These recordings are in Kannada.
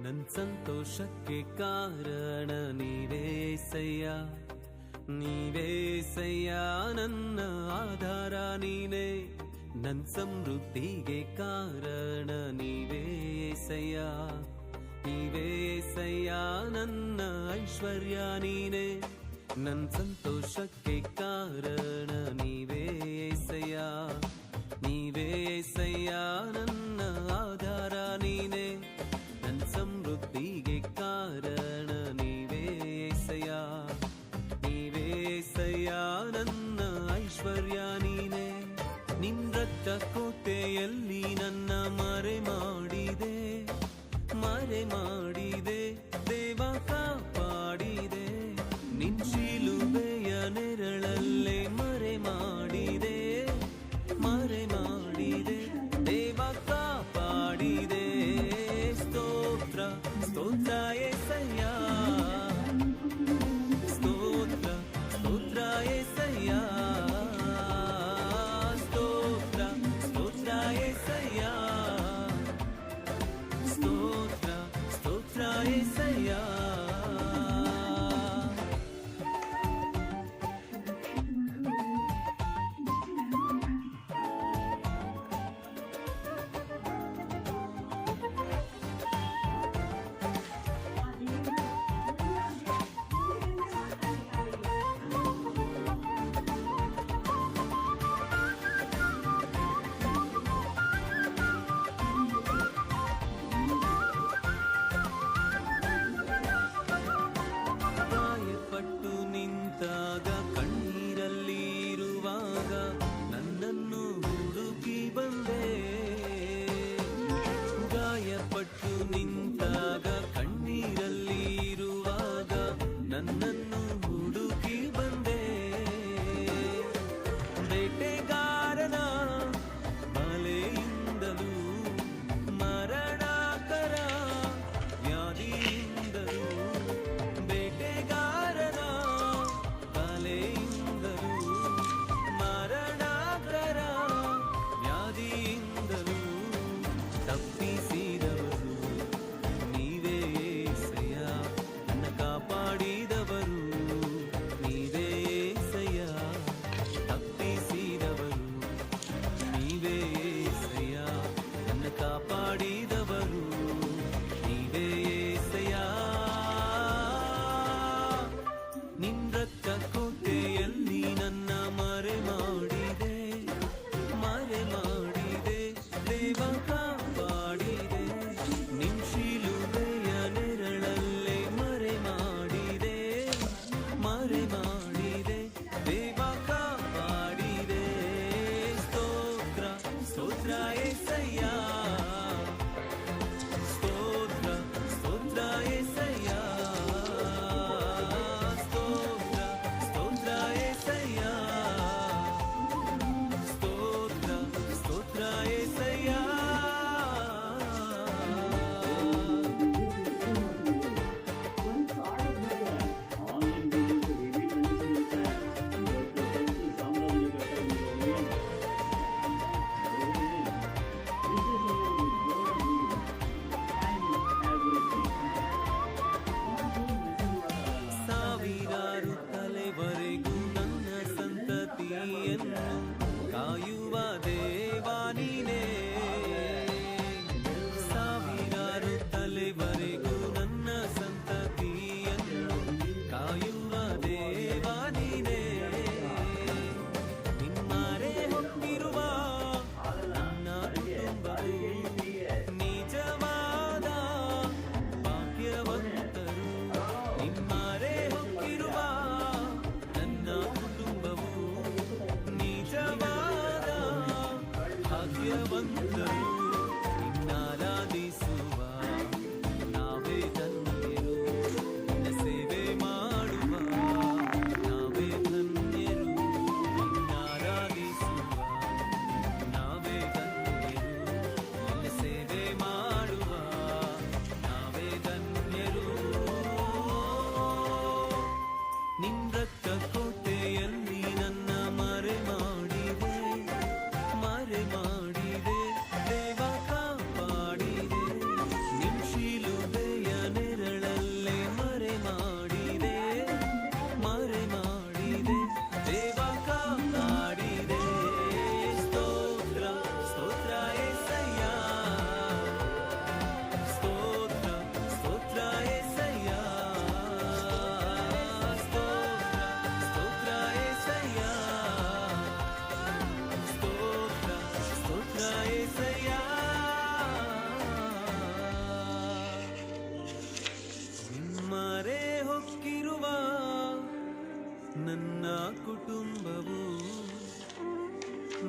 ನನ್ ಸಂತೋಷಕ್ಕೆ ಕಾರಣ ನೀವೇಸಯ್ಯ, ನೀವೇಸಯ್ಯ ನನ್ನ ಆಧಾರ ನೀನೇ. ನನ್ ಸಮೃದ್ಧಿಗೆ ಕಾರಣ ನೀವೇಸಯ್ಯ, ನೀವೇಸಯ್ಯ ನನ್ನ ಐಶ್ವರ್ಯ ನೀನೇ. ನನ್ ಸಂತೋಷಕ್ಕೆ ಕಾರಣ ನೀವೇಸಯ್ಯ, ನೀವೇಸಯ್ಯ ನನ್ನ ಆಧಾರ ನೀನೇ. ನನ್ ಸಮೃದ್ಧಿಗೆ ಕಾರಣ ನೀವೇಸಯ್ಯ, ನೀವೇಸಯ್ಯ ನನ್ನ ಐಶ್ವರ್ಯ ನೀನೇ. ನಿನ್ ರಕ್ತ ಕೋಟೆಯಲ್ಲಿ ನನ್ನ ಮರೆ ಮಾಡಿದೆ, ಮರೆ ಮಾಡಿದೆ ದೇವ ಕಾಪಾಡಿದೆ. ನಿನ್ ಶಿಲುಬೆಯ ನೆರಳಲ್ಲೇ ಮರೆ ಮಾಡಿದೆ, ಮರೆ ಮಾಡಿದೆ ದೇವ ಕಾಪಾಡಿದೆ. ಸ್ತೋತ್ರ ಸ್ತೋತ್ರ యేసయ్య, ಸ್ತೋತ್ರ ಸ್ತೋತ್ರ యేసయ్య, ಸ್ತೋತ್ರ ಸ್ತೋತ್ರ యేసయ్య, స్తోత్ర స్తోత్ర యేసయ్యా. ನಿಂತಾಗ ಕಣ್ಣೀರಲ್ಲಿ ಇರುವಾಗ ನನ್ನನ್ನು ಹುಡುಕಿ ಬಂದೆ, ಗಾಯಪಟ್ಟು ನಿಂತಾಗ ಕಣ್ಣೀರಲ್ಲಿ ಇರುವಾಗ ನನ್ನನ್ನು ಹುಡುಕಿ ಬಂದೆ. ಬೇಟೆಗಾರನ ಬಲೆಯಿಂದಲೂ ಮರಣಕರ ವ್ಯಾಧಿಯಿಂದಲೂ, ಬೇಟೆಗಾರನ ಬಲೆಯಿಂದಲೂ ಮರಣಕರ ವ್ಯಾಧಿಯಿಂದಲೂ ತಪ್ಪಿಸಿದವರು ನೀವೇ యేసయ్య, ನನ್ನ ಕಾಪಾಡಿದವರು ನೀವೇ యేసయ్య. ತಪ್ಪಿಸಿದವರು ನೀವೇ యేసయ్య, ನನ್ನ ಕಾಪಾಡಿದವರು ನೀವೇ యేసయ్య. ನಿನ್ ರಕ್ತ ಕೋಟೆಯಲ್ಲಿ ನನ್ನ ಮರೆ ಮಾಡಿದೆ, ಮರೆ ಮಾಡಿದೆ ದೇವ ಕಾಪಾಡಿದೆ. ನಿನ್ ಶಿಲುಬೆಯ ನೆರಳಲ್ಲೇ ಮರೆ ಮಾಡಿದೆ, ಮರೆ ಮಾಡಿದೆ ದೇವ ಕಾಪಾಡಿದೆ. ಸ್ತೋತ್ರ ಸ್ತೋತ್ರ యేసయ్య, ಸ್ತೋತ್ರ ಸ್ತೋತ್ರ యేసయ్య, ಸ್ತೋತ್ರ ಸ್ತೋತ್ರ యేసయ్య, ಸ್ತೋತ್ರ ಸ್ತೋತ್ರ యేసయ్య. ಸಾವಿರಾರು ತಲೆವರೆಗೂ ನನ್ನ ಸಂತತಿಯನ್ನು ಕಾಯುವ ದೇವಾ ನೀನೇ. ಸಾವಿರಾರು ತಲೆವರೆಗೂ ನನ್ನ ಸಂತತಿಯನ್ನು ಕಾಯುವ ದೇವಾ ನೀನೇ. ನಿಮ್ಮರೆ ಹೊಕ್ಕಿರುವ ನನ್ನ ಕುಟುಂಬವು ನಿಜವಾದ ಭಾಗ್ಯವಂತರು. ನಿಮ್ಮರೆ ಹೊಕ್ಕಿರುವ ನನ್ನ ಕುಟುಂಬವು ನಿಜವಾದ ಭಾಗ್ಯವಂತರು. ನಿನ್ನಾರಾಧಿಸುವ ನಾವೇ ಧನ್ಯರು, ನಿನ್ನ ಸೇವೆ ಮಾಡುವ ನಾವೇ ಧನ್ಯರು. ನಿನ್ನಾರಾಧಿಸುವ ನಾವೇ ಧನ್ಯರು, ನಿನ್ನ ಸೇವೆ ಮಾಡುವ ನಾವೇ ಧನ್ಯರು. ನಿನ್ ರಕ್ತ ಕೋಟೆಯಲ್ಲಿ ನನ್ನ ಮರೆ ಮಾಡಿದೆ, ಮರೆ ಮಾಡಿದೆ ದೇವ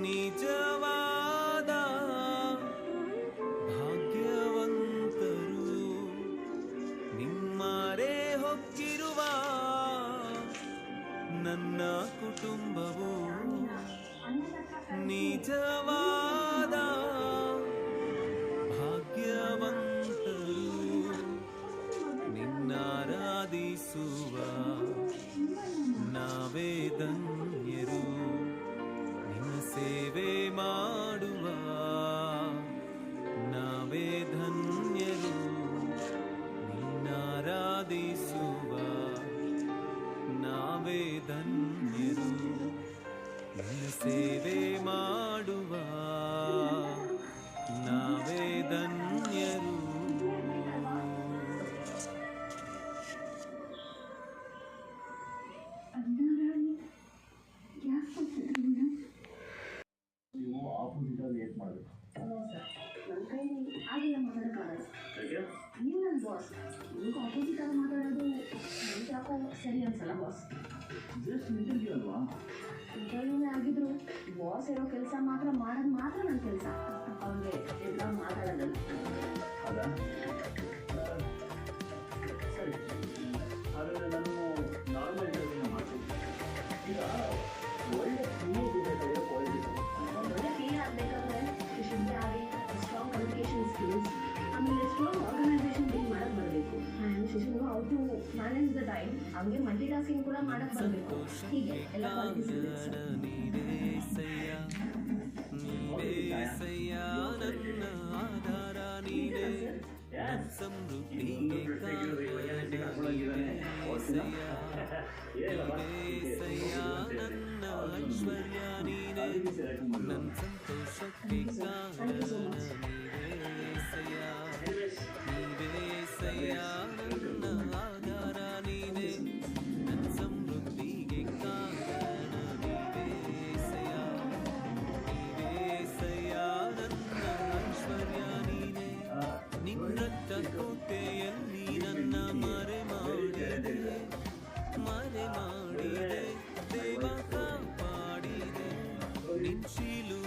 ನಿಜವಾದ ಭಾಗ್ಯವಂತರು ನಿಮ್ಮರೆ ಹೊಕ್ಕಿರುವ ನನ್ನ ಕುಟುಂಬವು ನಿಜವಾದ ಭಾಗ್ಯವಂತರು ನಿನ್ನಾರಾಧಿಸುವ ನಾವೇ ಧನ್ಯರು ನಿನ್ನ ಸೇವೆ ಮಾಡುವ ನಾವೇ ಧನ್ಯರು ನಿನ್ನಾರಾಧಿಸುವ ನಾವೇ ಧನ್ಯರು ನಿನ್ನ ಸೇವೆ ಮಾಡುವ ನಾವೇ ಧನ್ಯರು. ನೀವು ಆಪೋಸಿಟ್ ಅಲ್ಲಿ ಏಟ್ ಮಾಡಬೇಕು. ನನ್ನ ಕೈಲಿ ಆಗಿಲ್ಲ ಮಾತಾಡೋಕ್ಕಾಗಲ್ಲ. ನೀವು ನನ್ನ ಬಾಸ್, ನಿಮ್ಗೆ ಆಪೋಸಿಟ್ ಆಗಿ ಮಾತಾಡೋದು ನನಗೆ ಯಾಕೋ ಸರಿ ಅನ್ಸಲ್ಲ ಬಾಸ್. ಜಸ್ಟ್ ಇಂಟರ್ವ್ಯೂ ಅಲ್ವಾ? ಇಂಟರ್ವ್ಯೂನೇ ಆಗಿದ್ರು ಬಾಸ್ ಇರೋ ಕೆಲಸ ಮಾತ್ರ ಮಾಡೋದು ಮಾತ್ರ ನನ್ನ ಕೆಲಸ. ಅವ್ರಿಗೆ ಎಲ್ಲ ಮಾತಾಡೋದಲ್ಲ. ಹೌದಾ? ಸರಿ, ಹಾಗಾದರೆ ನಾನು ನಾರ್ಮಲ್ ಇಂಟರ್ವ್ಯೂನ ಮಾಡ್ತೀನಿ. ಈಗ ಒಳ್ಳೆ ಕ್ರಿಯೇಟಿವ್ ಕ್ವಾಲಿಟೀಸ್. ಒಳ್ಳೆ ಫೀಲ್ ಆಗಬೇಕಂದ್ರೆ you should have strong communication skills, ಆಮೇಲೆ ಸ್ಟ್ರಾಂಗ್ ಆರ್ಗನೈಸೇಷನ್ ಬಿಲ್ಡ್ ಮಾಡಕ್ಕೆ ಬರಬೇಕು. And she should know how to manage the time. ಹಂಗೆ ಮಲ್ಟಿ ಟಾಸ್ಕಿಂಗ್ ಕೂಡ ಮಾಡಕ್ಕೆ ಬರಬೇಕು. ಹೀಗೆ ಎಲ್ಲ ಕ್ವಾಲಿಟೀಸ್ ಇದೆ. ನನ್ನ ಆಧಾರ ನೀನೇ ಸಮೃದ್ಧಿಗೆ ನನ್ನ ಐಶ್ವರ್ಯ ನೀನೇ ನನ್ನ ಸಂತೋಷಕ್ಕೆ ಕಾರಣ ನೀವೇಸಯ್ಯ ನನ್ನ ಆಧಾರ ನೀನೇ ನನ್ನ ಸಮೃದ್ಧಿಗೆ ಕಾರಣ ನೀವೇಸಯ್ಯ ನನ್ನ ಐಶ್ವರ್ಯ ನೀನೇ ನಿನ್ನ ಕೋಟೆಯಲ್ಲಿ ನನ್ನ ಮರೆ ಮಾಡಿದೆ ದೇವ ಕಾಪಾಡಿದೆ ನಿನ್ ಶೀಲು